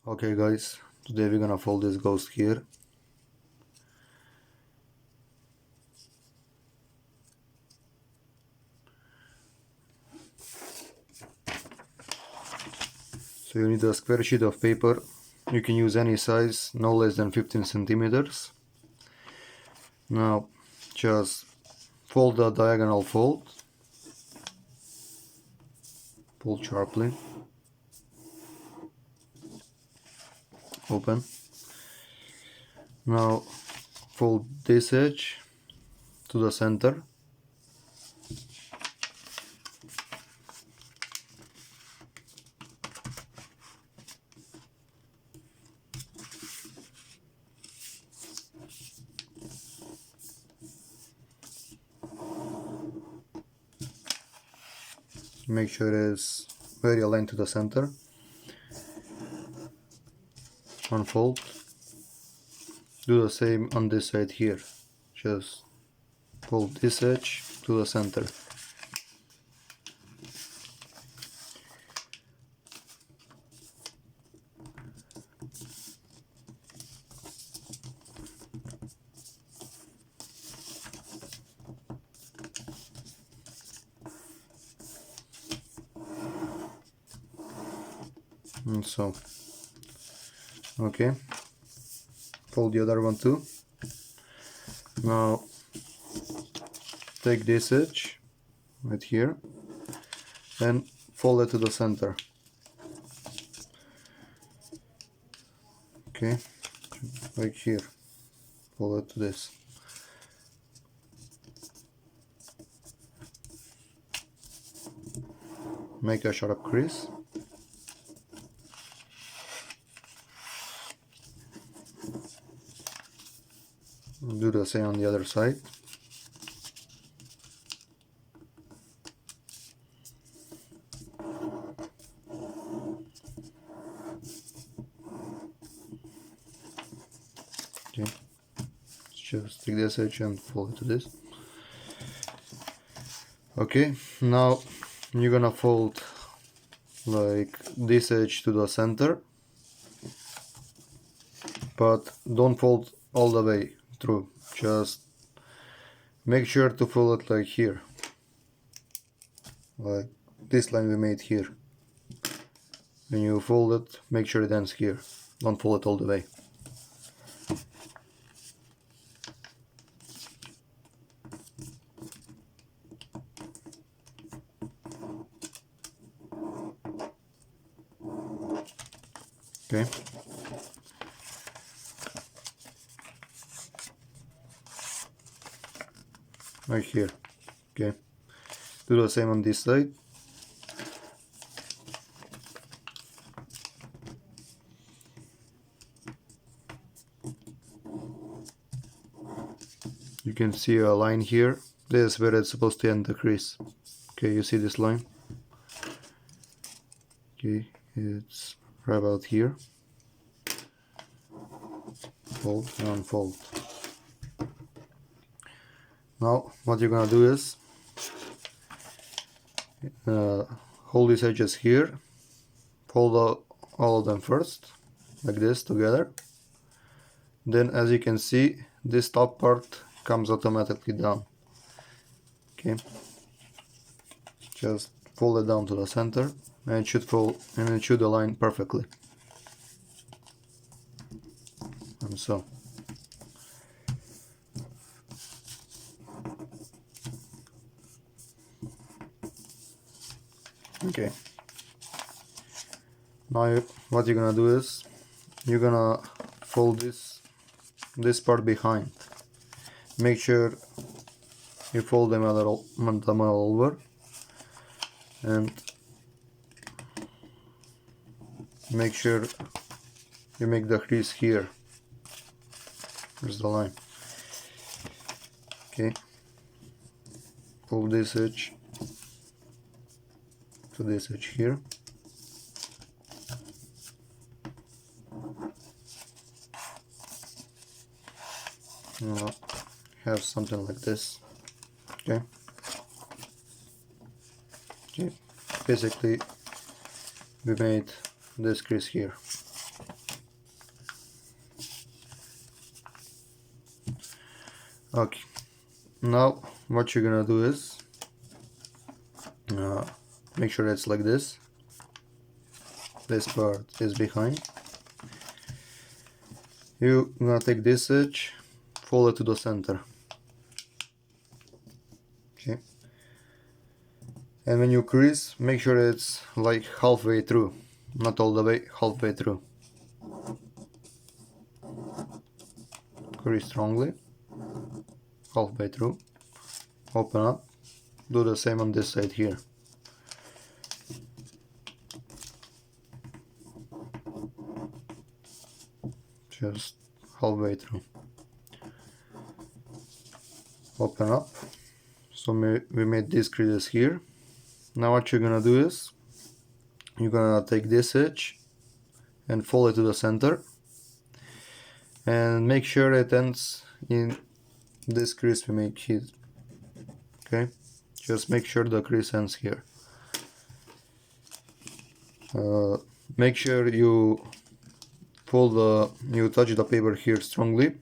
Okay guys, today we're gonna fold this ghost here. So you need a square sheet of paper. You can use any size, no less than 15 centimeters. Now just fold the diagonal fold. Pull sharply. Open. Now fold this edge to the center. Make sure it's very aligned to the center. Unfold. Do the same on this side here. Just fold this edge to the center. And so, okay, fold the other one too. Now take this edge right here and fold it to the center. Okay, right here, fold it to this. Make a sharp crease. Do the same on the other side. Okay, just take this edge and fold it to this. Okay, now you're gonna fold like this edge to the center, but don't fold all the way through. Just make sure to fold it like here, like this line we made here. When you fold it, make sure it ends here. Don't fold it all the way. Okay. Right here. Okay. Do the same on this side. You can see a line here. This is where it's supposed to end the crease. Okay, you see this line? Okay, it's right about here. Fold and unfold. Now what you're gonna do is hold these edges here, fold all of them first, like this together. Then as you can see, this top part comes automatically down. Okay, just fold it down to the center and it should fold and it should align perfectly. And so. Okay, now what you're gonna do is you're gonna fold this part behind. Make sure you fold them a little over and make sure you make the crease here. Here's the line. Okay, fold this edge to this edge here. Have something like this. Okay. Okay. Basically, we made this crease here. Okay, now what you're gonna do is make sure it's like this. This part is behind. You're gonna take this edge, fold it to the center. Okay. And when you crease, make sure it's like halfway through, not all the way, halfway through. Crease strongly, halfway through, open up, do the same on this side here. Just halfway through, open up. So we made these creases here. Now what you're gonna do is you're gonna take this edge and fold it to the center and make sure it ends in this crease we make here. Okay, just make sure the crease ends here. Make sure you touch the paper here strongly.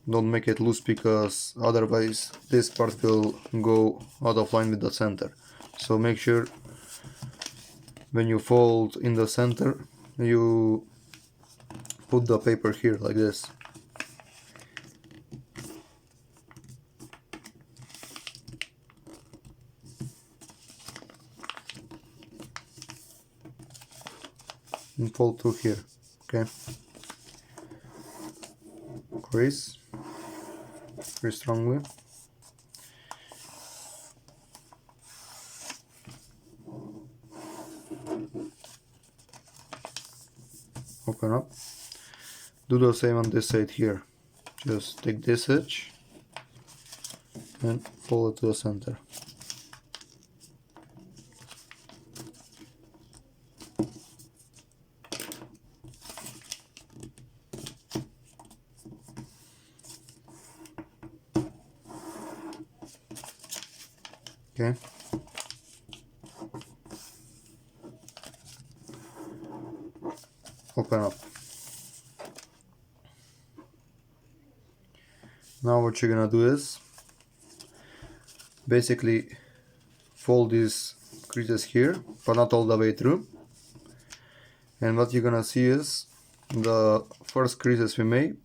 Don't make it loose, because otherwise this part will go out of line with the center. So make sure when you fold in the center, you put the paper here like this. And fold through here. Okay. Crease strongly. Open up. Do the same on this side here. Just take this edge and fold it to the center. Okay. Open up. Now what you're gonna do is basically fold these creases here, but not all the way through. And what you're gonna see is the first creases we made.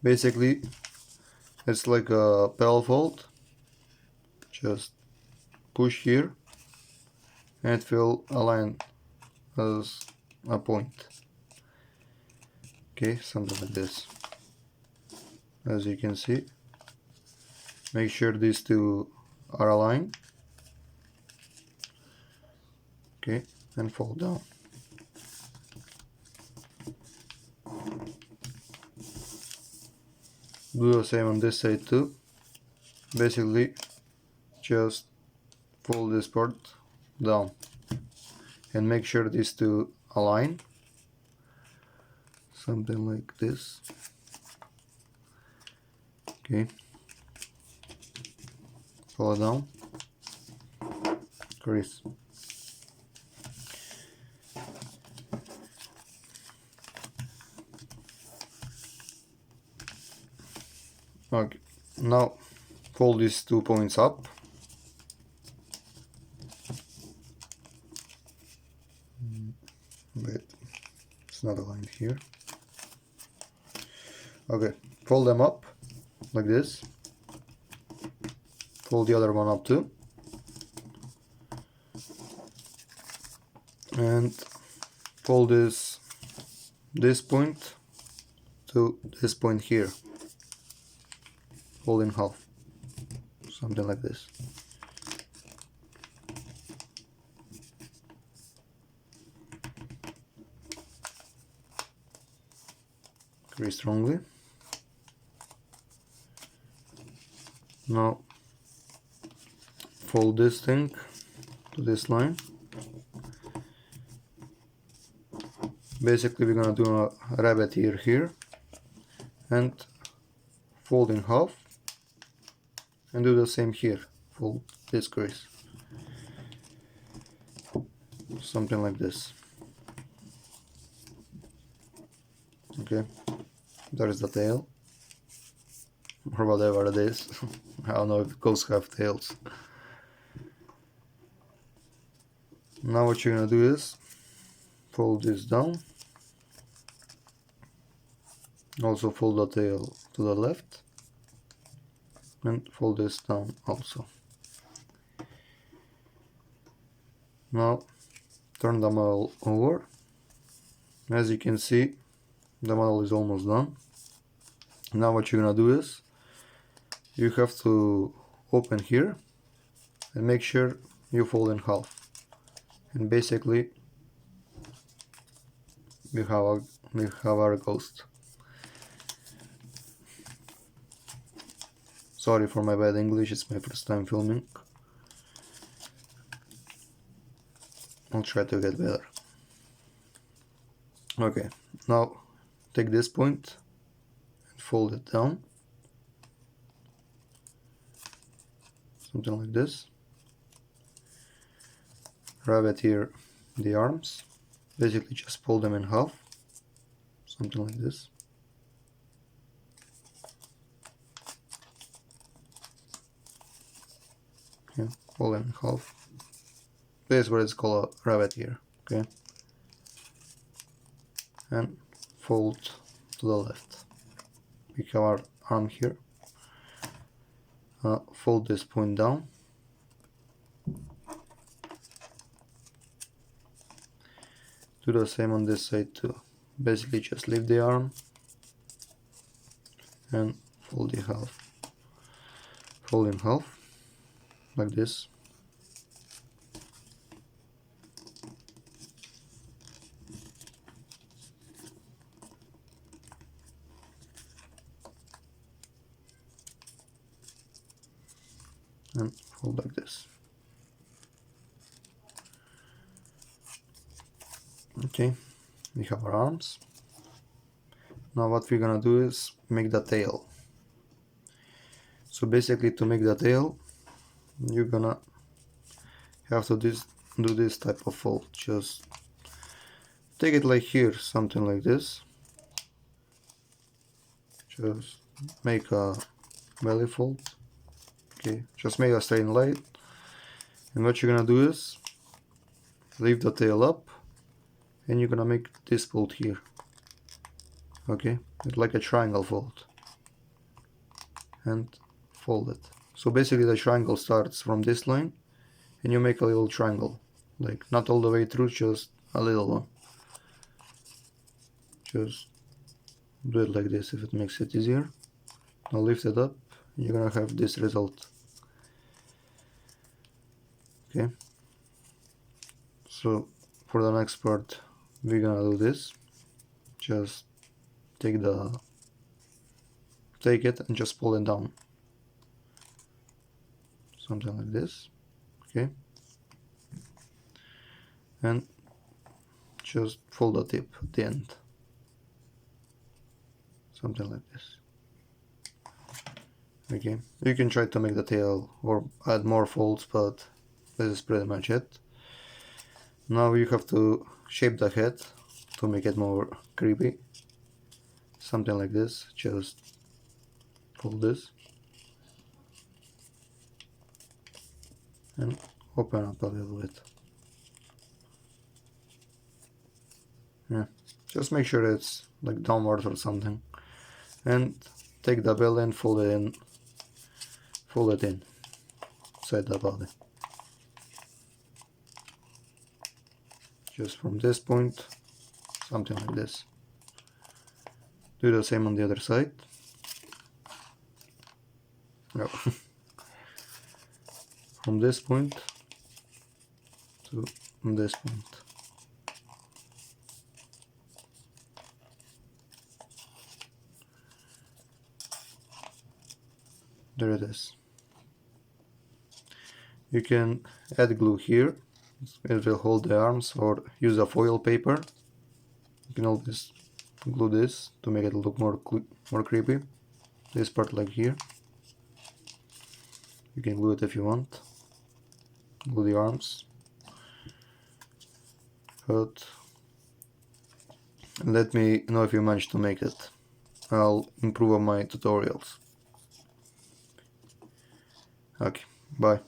Basically, it's like a pedal fold. Just push here, and it will align as a point. Okay, something like this. As you can see, make sure these two are aligned. Okay, and fold down. Do the same on this side too. Basically, just fold this part down and make sure these two align. Something like this. Okay, pull it down, crease. Okay, now fold these 2 points up. Wait, it's not aligned here. Okay, fold them up like this. Fold the other one up too. And fold this point to this point here. Fold in half. Something like this. Very strongly. Now fold this thing to this line. Basically, we're gonna do a rabbit ear here and fold in half, and do the same here. Fold this crease. Something like this. Okay, there is the tail. or whatever it is. I don't know if ghosts have tails. Now what you're gonna do is fold this down. Also fold the tail to the left. And fold this down also. Now turn the model over. As you can see, the model is almost done. Now what you're gonna do is you have to open here and make sure you fold in half. And basically we have our ghost. Sorry for my bad English, it's my first time filming. I'll try to get better. Okay, now take this point and fold it down. Something like this. Rabbet here the arms. Basically just fold them in half. Something like this. Okay, fold them in half. This is what it's called a rabbet here. Okay. And fold to the left. We have our arm here. Fold this point down. Do the same on this side too. Basically just leave the arm and fold the half. Fold in half like this. And fold like this. Okay, we have our arms. Now what we're gonna do is make the tail. So basically to make the tail, you're gonna have to do this type of fold. Just take it like here, something like this. Just make a belly fold. Okay, just make a straight line. And what you're gonna do is leave the tail up, and you're gonna make this fold here. Okay, it's like a triangle fold. And fold it. So basically the triangle starts from this line, and you make a little triangle. Like not all the way through, just a little one. Just do it like this if it makes it easier. Now lift it up, and you're gonna have this result. Okay, so for the next part we're gonna do this. Just take it and just pull it down, something like this. Okay, and just fold the tip at the end, something like this. Okay, you can try to make the tail or add more folds, but this is pretty much it. Now you have to shape the head to make it more creepy, something like this. Just fold this and open up a little bit. Yeah, just make sure it's like downward or something, and take the belly and fold it in inside the body. Just from this point, something like this. Do the same on the other side. No. From this point to this point. There it is. You can add glue here. It will hold the arms, or use a foil paper. You can always glue this to make it look more creepy. This part like here. You can glue it if you want. Glue the arms. But let me know if you managed to make it. I'll improve on my tutorials. Okay, bye.